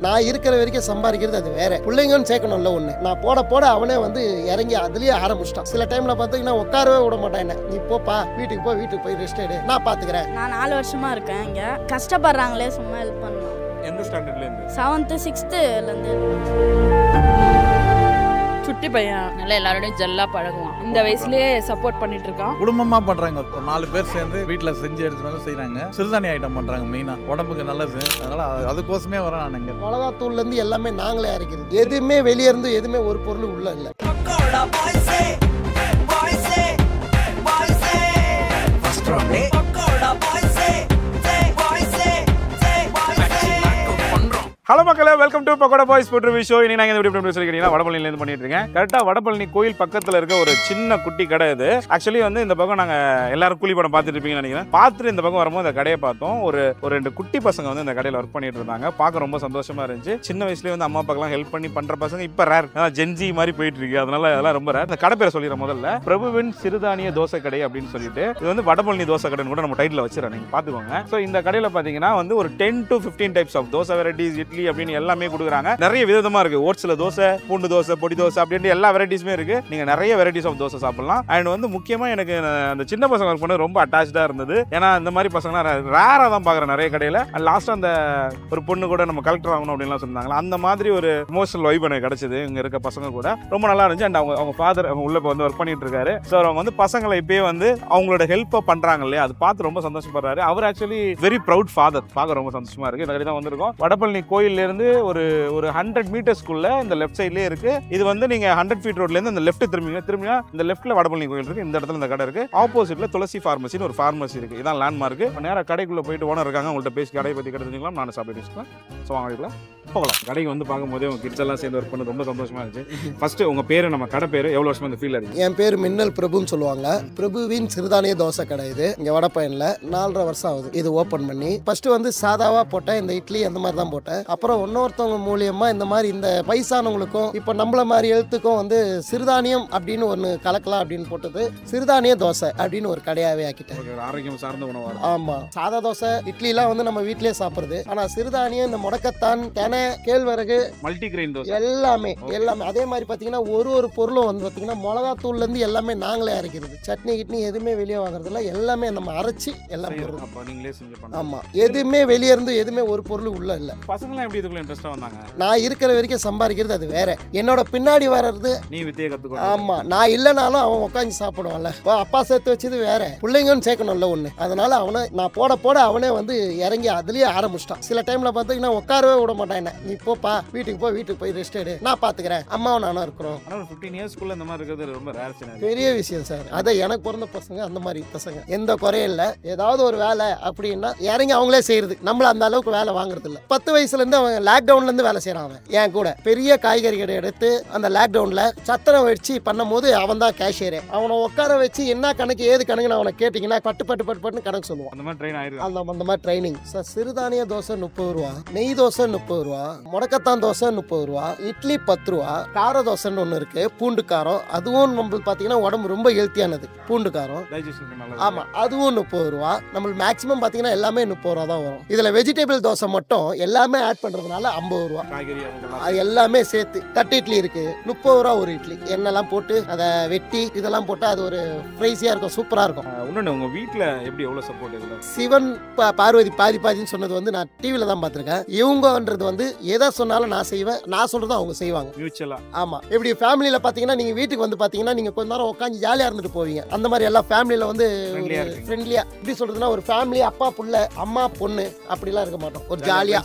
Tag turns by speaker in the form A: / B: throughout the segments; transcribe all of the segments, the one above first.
A: நான் இருக்கிற வரைக்கும் சம்பாதிக்கிறது அது வேற. பிள்ளைங்கன்னு சேர்க்கணும்ல ஒண்ணு. நான் போட போட அவனே வந்து இறங்கி அதுலயே ஆரம்பிச்சிட்டான். சில டைம்ல பார்த்தீங்கன்னா உட்காரவே விட மாட்டான். என்ன நீ போப்பா வீட்டுக்கு போய் ரெஸ்ட் எடு, நான் பாத்துக்கிறேன்.
B: நான் 4 வருஷமா இருக்கேன் இங்க. கஷ்டப்படுறாங்களே, சும்மா ஹெல்ப் பண்ணலாம்.
C: எந்த ஸ்டாண்டர்ட்ல இருந்து?
B: 7th 6th இருந்து.
D: சுட்டி பையன் நல்லா எல்லாரோடையும் ஜல்லா பழகுவான். இந்த வயசுலயே சப்போர்ட் பண்ணிட்டு இருக்கான்.
E: குடும்பமா பண்றாங்க. ஒரு 4 பேர் சேர்ந்து வீட்டுல செஞ்சு எடுத்துட்டு செய்யறாங்க. சிறுதானிய ஐட்டம் பண்றாங்க. மெயினா உடம்புக்கு நல்லது. அதனால அதுக்கோசமே வரேன் நான். இங்க
A: மிளகாத்தூள்ல இருந்து எல்லாமே நாங்களே அரைக்கிறது. எதுவுமே வெளியே இருந்து எதுவுமே ஒரு பொருள் உள்ள இல்ல.
C: ஹலோ மக்களே, welcome to pakoda boys food review show. இனி நாங்கள் எப்படி சொல்லிக்கிறீங்கன்னா வடபழனில இருந்து பண்ணிட்டு இருக்கேன். கரெக்டாக வடபழனி கோயில் பக்கத்தில் இருக்க ஒரு சின்ன குட்டி கடை இது. ஆக்சுவலி வந்து இந்த பக்கம் நாங்கள் எல்லாரும் கூலி படம் பார்த்துட்டு இருப்பீங்கன்னு நினைக்கிறேன். பார்த்துட்டு இந்த பக்கம் வரும்போது இந்த கடையை பார்த்தோம். ஒரு 2 குட்டி பசங்க வந்து இந்த கடையில் ஒர்க் பண்ணிட்டு இருந்தாங்க. பார்க்க ரொம்ப சந்தோஷமா இருந்துச்சு. சின்ன வயசுலேயே வந்து அம்மா அப்பாக்கெல்லாம் ஹெல்ப் பண்ணி பண்ற பசங்க இப்போ ரேர். ஜென்ஜி மாதிரி போயிட்டு இருக்கு. அதனால அதெல்லாம் ரொம்ப ரேர். இந்த கடை பேரை சொல்லிடுறேன். முதல்ல பிரபுவின் சிறுதானிய தோசை கடை அப்படின்னு சொல்லிட்டு இது வந்து வடபழனி தோசை கடைன்னு கூட நம்ம டைட்டில் வச்சிடறேன். நீங்க பார்த்துக்கோங்க. ஸோ இந்த கடையில் பார்த்தீங்கன்னா வந்து ஒரு 10 to 15 types of dosa varieties, idli அப்படின்னு எல்லாமே கொடுக்குறாங்க. நிறைய விதமா இருக்கு. ஓட்ஸ்ல தோசை, பூண்டு தோசை, பொடி தோசை அப்படின்ட்டு எல்லா வெரைட்டிஸுமே இருக்கு. நீங்க நிறைய வெரைட்டிஸ் ஆஃப் தோசை சாப்பிடலாம். அண்ட் வந்து முக்கியமா எனக்கு அந்த சின்ன பசங்க ஒர்க் பண்ணது ரொம்ப அட்டாச்சா இருந்தது. ஏன்னா இந்த மாதிரி பசங்க ரேரா தான் பாக்குறேன் நிறைய கடையில. லாஸ்டா அந்த ஒரு பொண்ணு கூட நம்ம கலெக்டர் ஆகணும் அப்படின்லாம் சொன்னாங்க. அந்த மாதிரி ஒரு எமோஷனல் வைப் எனக்கு கிடைச்சது இங்க இருக்க பசங்க கூட. ரொம்ப நல்லா இருந்துச்சு. அண்ட் அவங்க ஃபாதர் உள்ள வந்து ஒர்க் பண்ணிட்டு இருக்காரு. ஸோ அவங்க வந்து பசங்களை இப்பயே வந்து அவங்களோட ஹெல்ப் பண்றாங்க இல்லையா, அது பார்த்து ரொம்ப சந்தோஷப்படுறாரு. அவர் ஆக்சுவலி வெரி ப்ரவுட் ஃபாதர். பார்க்க ரொம்ப சந்தோஷமா இருக்கு. இந்த கடை தான் வந்திருக்கோம். வடபழனி கோயில்ல இருந்து ஒரு 100 மீட்டர்ஸ்க்குள்ள இந்த லெஃப்ட் சைட்லயே இருக்கு. இது வந்து நீங்க 100 ஃபீட் ரோட்ல இருந்து இந்த லெஃப்ட் திரும்பினா இந்த லெஃப்ட்ல வடபழனி கோயில் இருக்கு. இந்த இடத்துல இந்த கடை இருக்கு. ஆப்போசிட்ல துளசி ஃபார்மசின்னு ஒரு ஃபார்மசி இருக்கு. இதான் லேண்ட்மார்க். நேரா கடைக்குள்ள போயிட்டு ஓனர் இருக்காங்க. உங்கள்ட்ட பேசி கடையை பத்தி தெரிஞ்சுக்கலாம். நான் சாப்பிட்டு வச்சுக்கலாம். ஸோ வாங்க போகலாம். கடைக்கு வந்து பார்க்கும்போதே உங்க கிட்ஸ் எல்லாம் சேர்ந்து ஒர்க் பண்ண ரொம்ப சந்தோஷமா இருந்துச்சு. ஃபர்ஸ்ட் உங்க பேரு, நம்ம கடை பேரு, எவ்வளவு வருஷமா இந்த ஃபீல்ட்ல இருக்கு?
A: என் பேரு மின்னல் பிரபுன்னு சொல்லுவாங்க. பிரபுவின் சிறுதானிய தோசை கடை இது. இங்க வடபழனில 4.5 வருஷம் ஆகுது இது ஓபன் பண்ணி. ஃபர்ஸ்ட் வந்து சாதாவா போட்டேன், இந்த இட்லி அந்த மாதிரி தான் போட்டேன். அப்புறம் இன்னொருத்தவங்க மூலியமா இந்த மாதிரி இந்த வயசானவங்களுக்கும் இப்போ நம்மள மாதிரி எழுத்துக்கும் வந்து சிறுதானியம் அப்படின்னு ஒன்று கலக்கலாம் அப்படின்னு போட்டது சிறுதானிய தோசை அப்படின்னு ஒரு கடையாவே ஆக்கிட்டேன்.
C: ஆரோக்கியம் சார்ந்த உணவு.
A: ஆமா, சாதா தோசை இட்லி எல்லாம் வந்து நம்ம வீட்லயே சாப்பிடுறது. ஆனா சிறுதானியம் இந்த முடக்கத்தான், தெனை, கேழ்வரகு,
C: மல்டி கிரெயின் தோசை
A: எல்லாமே அதே மாதிரி பாத்தீங்கன்னா ஒரு பொருளும் வந்து பாத்தீங்கன்னா மிளகாத்தூள்ல இருந்து எல்லாமே நாங்களே அரைக்கிறது. சட்னி கிட்னி எதுவுமே வெளியே வாங்குறதுல எல்லாமே நம்ம அரைச்சி எல்லாம் போடுறது. ஆமா, எதுவுமே வெளியே இருந்து எதுவுமே ஒரு பொருள் உள்ள இல்ல.
C: பசங்களாம் எப்படி இதுக்குள்ள இன்ட்ரெஸ்டா வந்தாங்க?
A: நான் இருக்கிற வரைக்கும் சம்பாதிக்கிறது அது வேற. என்னோட பின்னாடி வர்றது
C: நீ வித்தையை கத்துக்கோ.
A: ஆமா, நான் இல்லனாலும் அவன் உட்காந்து சாப்பிடுவான்ல. அப்பா சேர்த்து வச்சது வேற. பிள்ளைங்கன்னு சேர்க்கணும்ல ஒண்ணு. அதனால அவனை நான் போட போட அவனே வந்து இறங்கி அதுலயே ஆரம்பிச்சிட்டான். சில டைம்ல பாத்தீங்கன்னா உட்காரவே விட மாட்டான். என்ன நீ போப்பா வீட்டுக்கு போய் ரெஸ்ட் எடு, நான் பாத்துக்கிறேன், அம்மாவும் நானும் இருக்கிறோம்.
C: 15 இயர்ஸ்க்குள்ள இந்த மாதிரி இருக்கிறது ரொம்ப ரேர்.
A: பெரிய விஷயம் சார். அதை எனக்கு பிறந்த பசங்க அந்த மாதிரி பசங்க எந்த குறையும் இல்ல. ஏதாவது ஒரு வேலை அப்படின்னா இறங்கி அவங்களே செய்யறது. நம்மள அந்த அளவுக்கு வேலை வாங்குறது இல்ல. 10 வயசுல இருந்து அவன் லாக்டவுன்ல இருந்து வேலை செய்யறான். அவன் என் கூட பெரிய காய்கறி கடை எடுத்து அந்த லாக்டவுன்ல சத்திரம் வச்சு பண்ணும் போது அவன் தான் கேஷியர். அவனை உட்கார வச்சு என்ன கணக்கு ஏது கணக்குன்னு அவனை கேட்டீங்கன்னா பட்டு கணக்கு சொல்லுவான்.
C: அந்த
A: மாதிரி ட்ரைனிங் சார். சிறுதானிய தோசை 30 ரூபா, நெய் தோசை 30 ரூபா, முடக்கத்தான் தோசை 30 ரூபா, இட்லி 10 ரூபா, கார தோசைன்னு ஒன்று இருக்கு, பூண்டு காரம். அதுவும் நம்மளுக்கு பார்த்தீங்கன்னா உடம்பு ரொம்ப ஹெல்த்தியானது. பூண்டு காரம் ஆமா, அதுவும் 30 ரூபா. நம்மளுக்கு மேக்ஸிமம் பார்த்தீங்கன்னா எல்லாமே 30 ரூபா தான் வரும். இதுல வெஜிடபிள் தோசை மட்டும் எல்லாமே ஆட் பண்றதுனால 50 ரூபா. அது எல்லாமே சேர்த்து தட்டு இட்லி இருக்கு 30 ரூபா ஒரு இட்லி. எண்ணெல்லாம் போட்டு அதை வெட்டி இதெல்லாம் போட்டு அது ஒரு ஃப்ரைஸியா இருக்கும், சூப்பரா இருக்கும்.
C: உங்க வீட்டுல எப்படி எவ்வளவு சப்போர்ட் இதுல?
A: சிவன் பார்வதி பாதின்னு சொன்னது வந்து நான் டிவில தான் பார்த்திருக்கேன். இவங்கன்றது வந்து எதை சொன்னாலும் நான் செய்வேன், நான் சொல்றதும் அவங்க செய்வாங்க மியூச்சுவலா. ஆமா, எப்படி ஃபேமிலியில பாத்தீங்கன்னா நீங்க வீட்டுக்கு வந்து பாத்தீங்கன்னா நீங்க கொஞ்ச நேரம் உட்காந்து ஜாலியா இருந்துட்டு போவீங்க. அந்த மாதிரி எல்லா ஃபேமிலியில வந்து ஃப்ரெண்ட்லியா எப்படி சொல்றதுன்னா ஒரு ஃபேமிலி அப்பா புள்ள அம்மா பொண்ணு அப்படிலாம் இருக்க மாட்டோம், ஒரு ஜாலியா.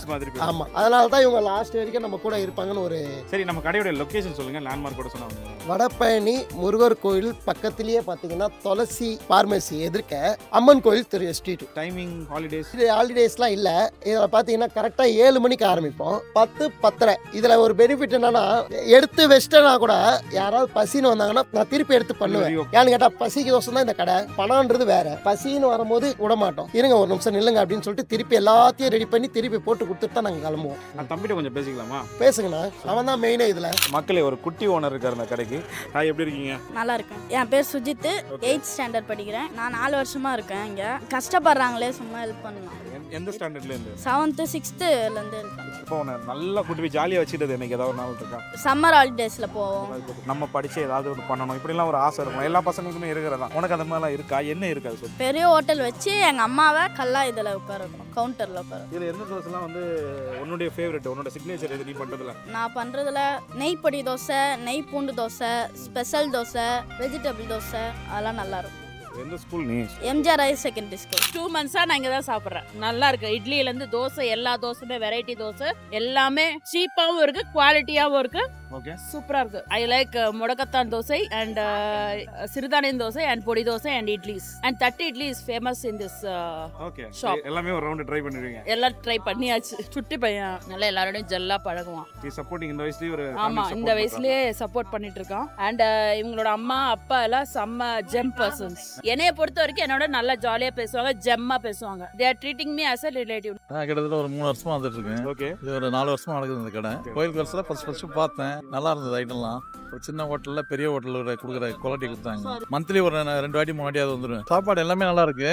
A: ஆமா, அதனால தான் இவங்க லாஸ்ட் வரைக்கும் நம்ம கூட இருப்பாங்கன்னு ஒரு.
C: சரி, நம்ம கடையோட லொகேஷன் சொல்லுங்க, லேண்ட்மார்க் கூட சொன்னாங்க.
A: வடபழனி முருகர் கோயில் பக்கத்திலேயே பாத்தீங்கன்னா துளசி பார்மசி எதிர்க்க அம்மன் கோயில் ஸ்ட்ரீட்.
C: டைமிங்
A: ஹாலிடேஸ்லாம் இல்ல. இதுல பாத்தீங்கன்னா கரெக்டா 7 மணிக்கு ஆரம்பிப்போம், 10:10. இதுல ஒரு பெனிஃபிட் என்னன்னா எடுத்து வச்சிட்டேன்னா கூட யாராவது பசின்னு வந்தாங்கன்னா நான் திருப்பி எடுத்து பண்ணுவேன். ஏன்னு கேட்டா பசிக்கு தோசை தான் இந்த கடை, பணம்ன்றது வேற. பசின்னு வரும்போது விட மாட்டோம். இருங்க ஒரு நிமிஷம் நில்லுங்க அப்படின்னு சொல்லிட்டு திருப்பி எல்லாத்தையும் ரெடி பண்ணி திருப்பி போட்டு கொடுத்துட்டு தான் நாங்க கிளம்புவோம்.
C: நான் தம்பிட்ட கொஞ்சம் பேசிக்கலாமா?
A: பேசுங்கண்ணா, அவன் தான் மெயினே இதுல.
C: மக்களே, ஒரு குட்டி ஓனர் இருக்காரு இந்த கடைக்கு. ஹாய், எப்படி இருக்கீங்க?
B: நல்லா இருக்கேன். என் பேர் சுஜித், 8th ஸ்டாண்டர்ட் படிக்கிறேன். நான் 4 வருஷமா இருக்கேன் இங்க. கஷ்டப்படுறாங்களே, சும்மா ஹெல்ப் பண்ணலாம்.
C: எந்த ஸ்டாண்டர்ட்ல இருந்து?
B: 7th 6th இருந்து இருக்கேன்.
C: இப்போ உன்னை நல்லா கூட்டி போய் ஜாலியாக வச்சுட்டது எனக்கு ஏதாவது ஒரு நாள் இருக்கா?
B: சம்மர் ஹாலிடேஸில் போவோம்.
C: நம்ம படிச்சு ஏதாவது ஒன்று பண்ணணும் இப்படிலாம் ஒரு ஆசை இருக்கும், எல்லா பசங்களுக்குமே இருக்கிறதா. உனக்கு அந்த மாதிரிலாம் இருக்கா? என்ன இருக்காது சொல்லு.
B: பெரிய ஹோட்டல் வச்சு எங்கள் அம்மாவை கல்லா இதில் உட்கார வைக்கணும், கவுண்டரில் உட்கார.
C: இதில் எந்த தோசைலாம் வந்து உன்னுடைய ஃபேவரட், உன்னோட சிக்னேச்சர் எது நீ பண்ணுறதுல?
B: நான் பண்ணுறதுல நெய் பொடி தோசை, நெய் பூண்டு தோசை, ஸ்பெஷல் தோசை, வெஜிடபிள் தோசை, அதெல்லாம் நல்லாயிருக்கும்.
C: எந்த ஸ்கூல் நீ?
B: MGR higher secondary school.
D: 2 months நான் இங்கே தான் சாப்பிட்றேன். நல்லா இருக்கு. இட்லியிலேருந்து தோசை, எல்லா தோசையுமே வெரைட்டி தோசை, எல்லாமே சீப்பாகவும் இருக்கு, குவாலிட்டியாகவும் இருக்கு.
C: ஓகே,
D: சூப்பராக இருக்கு. ஐ லைக் முடக்கத்தான் தோசை அண்ட் சிறுதானியம் தோசை அண்ட் பொடி தோசை அண்ட் இட்லிஸ் அண்ட் தட்டு idli is famous in this
C: okay.
D: Shop.
C: எல்லாமே ஒரு ரவுண்ட் ட்ரை பண்ணிடுவீங்க?
D: எல்லாம் ட்ரை பண்ணியாச்சு. சுட்டி பையன் நல்லா எல்லாரோடையும் ஜெல்லாக பழகுவான்.
C: நீ சப்போர்ட்டிங் இந்த வயசுலயே ஒரு
D: ஆமா, இந்த வயசுலயே சப்போர்ட் பண்ணிட்டு இருக்கான். அண்ட் இவங்களோட அம்மா அப்பா எல்லாம் செம்ம ஜெம் பர்சன்ஸ். என்னைய பொறுத்த வரைக்கும் என்னோட நல்லா ஜாலியா பேசுவாங்க, ஜெம்மா பேசுவாங்க. They are treating me as a relative.
E: நான் கிட்டத்தட்ட ஒரு 3 வருஷமா வந்துட்டு இருக்கேன்.
C: ஓகே.
E: இது ஒரு 4 வருஷமா நடக்குது இந்த கடை. கோயில் கல்ஸ்ல ஃபர்ஸ்ட் பார்த்தேன், நல்லா இருந்தது ஐட்டம்லாம். ஒரு சின்ன ஹோட்டல்ல பெரிய ஹோட்டல்ல கொடுக்குற குவாலிட்டி கொடுத்தாங்க. மந்த்லி ஒரு 2 வாட்டி 3 வாட்டியாவது வந்துடும். சாப்பாடு எல்லாமே நல்லா இருக்கு.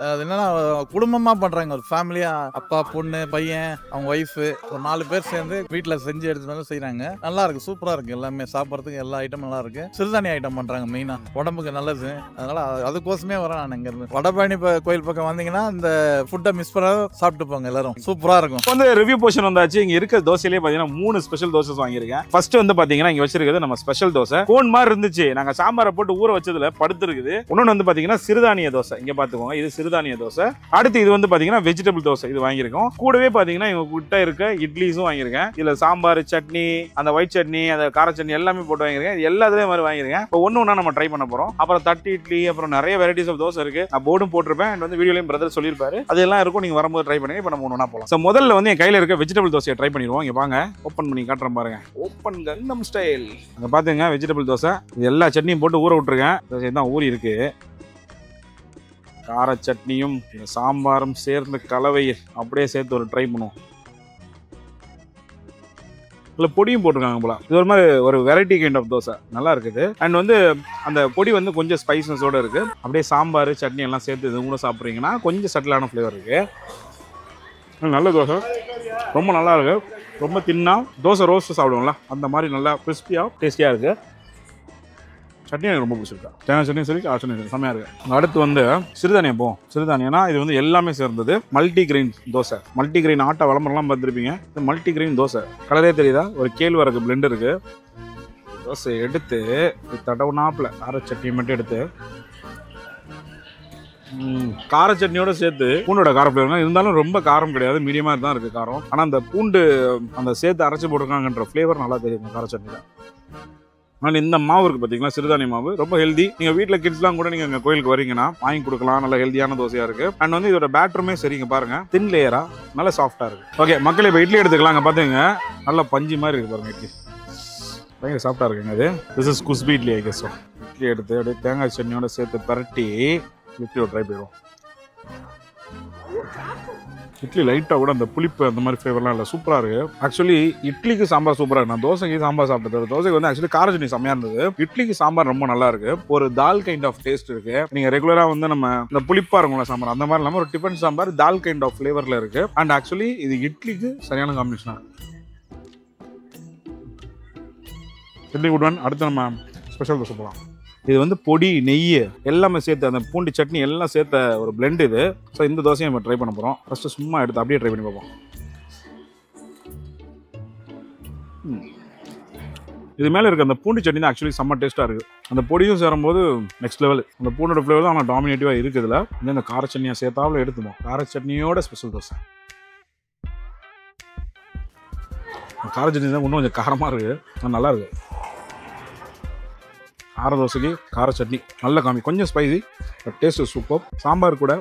E: அது என்னன்னா குடும்பமா பண்றாங்க, ஒரு ஃபேமிலியா, அப்பா பொண்ணு பையன் அவங்க ஒய்ஃப் ஒரு 4 பேர் சேர்ந்து வீட்டுல செஞ்சு எடுத்துட்டு வந்து செய்யறாங்க. நல்லா இருக்கு, சூப்பரா இருக்கு. எல்லாமே சாப்பிட்றதுக்கு எல்லா ஐட்டமும் நல்லா இருக்கு. சிறுதானிய ஐட்டம் பண்றாங்க, மெயினா உடம்புக்கு நல்லது. அதனால அதுக்கோசமே வரேன் நான் இங்க இருந்து. வடபழனி கோயில் பக்கம் வந்தீங்கன்னா இந்த ஃபுட்டை மிஸ் பண்ணாத சாப்பிட்டு போங்க எல்லாரும், சூப்பரா இருக்கும்.
C: வந்து ரிவ்யூ போர்ஷன் வந்தாச்சு. இங்க இருக்க தோசையிலே பாத்தீங்கன்னா 3 ஸ்பெஷல் தோசை வாங்கியிருக்கேன். ஃபர்ஸ்ட் வந்து பாத்தீங்கன்னா இங்க வச்சிருக்கிறது நம்ம ஸ்பெஷல் தோசை. கோன் மாதிரி இருந்துச்சு, நாங்க சாம்பாரை போட்டு ஊற வச்சதுல படுத்து இருக்குது. இன்னொன்னு வந்து பாத்தீங்கன்னா சிறுதானிய தோசை. இங்க பாத்துக்கோங்க, இது சிறுதானிய தோசை. அடுத்து இது வந்து பாத்தீங்கன்னா வெஜிடபிள் தோசை, இது வாங்கியிருக்கோம். கூடவே பாத்தீங்கன்னா இவங்க கிட்ட இருக்க இட்லிஸும் வாங்கியிருக்கேன். இதுல சாம்பார், சட்னி, அந்த ஒயிட் சட்னி, அந்த கார சட்னி எல்லாமே போட்டு வாங்கியிருக்கேன். இது எல்லாத்துலயும் மாதிரி வாங்கியிருக்கேன். இப்போ ஒண்ணு நம்ம ட்ரை பண்ண போறோம். அப்புறம் தட்டு இட்லி, அப்புறம் நிறைய வெரைட்டிஸ் ஆஃப் தோசை இருக்கு. நான் போர்டும் போட்டிருப்பேன், அண்ட் வந்து வீடியோலையும் பிரதர் சொல்லியிருப்பாரு. அதெல்லாம் இருக்கும், நீங்க வரும்போது ட்ரை பண்ணுங்க. இப்போ நம்ம ஒண்ணா போலாம். ஸோ முதல்ல வந்து என் கையில இருக்க வெஜிடபிள் தோசையை ட்ரை பண்ணிடுவோம். இங்க வாங்க, ஓப்பன் பண்ணி காட்டுறேன் பாருங்க. Open கங்னம் style. அங்க பாத்துங்க வெஜிடபிள் தோசை. இது எல்லா சட்னியும் போட்டு ஊற விட்டுருக்கேன். தோசை தான் ஊறி இருக்கு. கார சட்னியும் சாம்பாரும் சேர்ந்த கலவையை அப்படியே சேர்த்து ஒரு ட்ரை பண்ணுவோம். இல்லை பொடியும் போட்டிருக்காங்க போல. இது ஒரு மாதிரி ஒரு வெரைட்டி கைண்ட் ஆஃப் தோசை, நல்லா இருக்குது. அண்ட் வந்து அந்த பொடி வந்து கொஞ்சம் ஸ்பைசஸோட இருக்கு. அப்படியே சாம்பார் சட்னி எல்லாம் சேர்த்து இது கூட சாப்பிட்றீங்கன்னா கொஞ்சம் சட்டிலான ஃப்ளேவர் இருக்கு. நல்ல தோசை, ரொம்ப நல்லா இருக்கு. ரொம்ப தின்னா தோசை ரோஸ்ட் சாப்பிடுவோம்ல அந்த மாதிரி நல்லா கிறிஸ்பியாக டேஸ்டியாக இருக்கு. சட்னி எனக்கு ரொம்ப பிடிச்சிருக்கா. தேங்காய் சட்னி சரி, கார சட்னி சரி, செம்மையாக இருக்குது. அடுத்து வந்து சிறுதானியம் போவோம். சிறுதானியம்னா இது வந்து எல்லாமே சேர்ந்தது. Multi grain dosa. Multi grain ஆட்டை விளம்பரம்லாம் பார்த்துருப்பீங்க. இது மல்டி கிரெயின் தோசை. கலரே தெரியுதா? ஒரு கேழ்வரகு பிளெண்ட் இருக்கு. தோசை எடுத்து தடவுனாப்பில் கார சட்னி மட்டும் எடுத்து கார சட்னியோட சேர்த்து பூண்டோட கார ஃப்ளேவர் இருந்தாலும் ரொம்ப காரம் கிடையாது, மீடியமாக தான் இருக்குது காரம். ஆனால் அந்த பூண்டு அந்த சேர்த்து அரைச்சி போட்டிருக்காங்கன்ற ஃப்ளேவர் நல்லா தெரியும் கார சட்னியில். ஆனால் இந்த மாவு இருக்குது பார்த்தீங்களா, சிறுதானிய மாவு, ரொம்ப ஹெல்தி. நீங்கள் வீட்டில் கிட்ஸ்லாம் கூட நீங்கள் எங்கள் கோயிலுக்கு வரீங்கன்னா வாங்கி கொடுக்கலாம். நல்ல ஹெல்தியான தோசையாக இருக்குது. அண்ட் வந்து இதோட பேட்டருமே சரிங்க பாருங்க, தின் லேயராக நல்லா சாஃப்டாக இருக்குது. ஓகே மக்களே, இப்போ இட்லி எடுத்துக்கலாம். அங்கே பார்த்துங்க நல்லா பஞ்சு மாதிரி இருக்குது பாருங்க. இட்லி பயங்கர சாஃப்டாக இருக்குங்க. அது this is Kushboo idli I guess. Idli எடுத்து அப்படியே தேங்காய் சட்னியோட சேர்த்து பரட்டி இட்லியோட ட்ரை போயிடும். இட்லி லைட்டாக கூட அந்த புளிப்பு அந்த மாதிரி ஃப்ளேவர்லாம் இல்லை, சூப்பராக இருக்குது. ஆக்சுவலி இட்லிக்கு சாம்பார் சூப்பராக இருக்கு. நான் தோசைக்கு சாம்பார் சாப்பிட்டது. தோசைக்கு வந்து ஆக்சுவலி கார சட்னி செம்மையாக இருந்தது. இட்லிக்கு சாம்பார் ரொம்ப நல்லா இருக்கு. ஒரு தால் கைண்ட் ஆஃப் டேஸ்ட் இருக்கு. நீங்க ரெகுலரா வந்து நம்ம இந்த புளிப்பா இருக்கும்ல சாம்பார், அந்த மாதிரி இல்லாமல் ஒரு tiffin sambar dal kind of ஃப்ளேவர்ல இருக்கு. அண்ட் ஆக்சுவலி இது இட்லிக்கு சரியான காம்பினேஷனா இட்லி குட் ஒன். அடுத்து நம்ம ஸ்பெஷல் தோசை போகலாம். இது வந்து பொடி நெய் எல்லாமே சேர்த்து அந்த பூண்டு சட்னி எல்லாம் சேர்த்த ஒரு பிளெண்ட் இது. ஸோ இந்த தோசையை நம்ம ட்ரை பண்ண போகிறோம். ஃபஸ்ட்டு சும்மா எடுத்து அப்படியே ட்ரை பண்ணி பார்ப்போம். இது மேலே இருக்க அந்த பூண்டு சட்னி தான் ஆக்சுவலி செம்ம டேஸ்ட்டாக இருக்குது. அந்த பொடியும் சேரும்போது நெக்ஸ்ட் லெவல். அந்த பூண்டோட ஃப்ளேவர் தான் ஆனால் டாமினேட்டிவாக இருக்குதுல. இந்த கார சட்னியை சேர்த்தாவில் எடுத்துப்போம். கார சட்னியோட ஸ்பெஷல் தோசை. கார சட்னி தான் இன்னும் கொஞ்சம் காரமாக இருக்குது, நல்லா இருக்குது. கார தோசைக்கு கார சட்னி நல்ல காமி, கொஞ்சம் spicy but taste super. Sambar கூட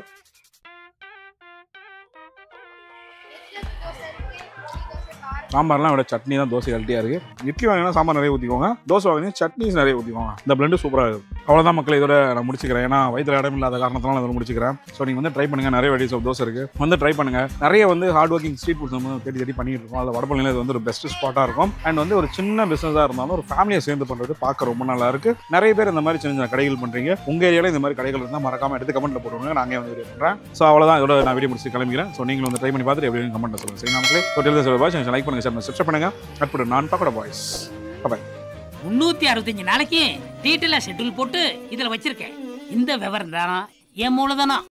C: சாம்பார்லாம் விட சட்னி தான் தோசை ஹெல்த்தியாக இருக்குது. இட்லி வாங்கினா சாம்பார் நிறைய ஊற்றிக்கோங்க, தோசை வாங்கினா சட்னிஸ் நிறைய ஊற்றிக்கோங்க. இந்த பிளெண்டு சூப்பராக இருக்குது. அவ்வளோதான் மக்கள், இதோட நான் முடிச்சுக்கிறேன். ஏன்னா வயிற்றுல இடம் இல்லாத காரணத்தினால நான் முடிச்சுக்கிறேன். ஸோ நீங்கள் வந்து ட்ரை பண்ணுங்கள், நிறைய வெரைட்டிஸ் ஆஃப் தோசை இருக்குது, வந்து ட்ரை பண்ணுங்கள். நிறைய வந்து ஹார்ட் ஒர்க்கிங் ஸ்ட்ரீட் ஃபுட்ஸ் நம்ம தேடி பண்ணிட்டு இருக்கோம். அதில் வடபழனியில் இது வந்து ஒரு பெஸ்ட் ஸ்பாட்டாக இருக்கும். அண்ட் வந்து ஒரு சின்ன பிஸ்னஸாக இருந்தாலும் ஒரு ஃபேமிலியை சேர்ந்து பண்ணுறது பார்க்க ரொம்ப நல்லா இருக்குது. நிறைய பேர் இந்த மாதிரி சின்ன சின்ன கடைகள் பண்ணுறீங்க. உங்கள் ஏரியாவில் இந்த மாதிரி கடைகள் இருந்தால் மறக்காமல் எடுத்து கமெண்ட்டில் போட்டுருங்க, நாங்கள் வந்து வீடியோ பண்ணுறேன். ஸோ அவ்வளோதான், இதோட நான் வீடியோ முடிச்சு கிளம்பிக்கிறேன். ஸோ நீங்களும் வந்து ட்ரை பண்ணி பார்த்துட்டு எப்படின்னு கமெண்ட்டில் சொல்லுங்கள். சரி நமக்கு லைக் பண்ணுங்கள், சார் சப்ஸ்கிரைப் பண்ணுங்கள். அட்புட் நான் பக்கோடா பாய்ஸ். பாய்.
F: 365 நாளைக்கு டீட்டெயிலாக ஷெட்யூல் போட்டு இதில் வச்சிருக்கேன். இந்த விவரம் தான் என் மூலதனம்.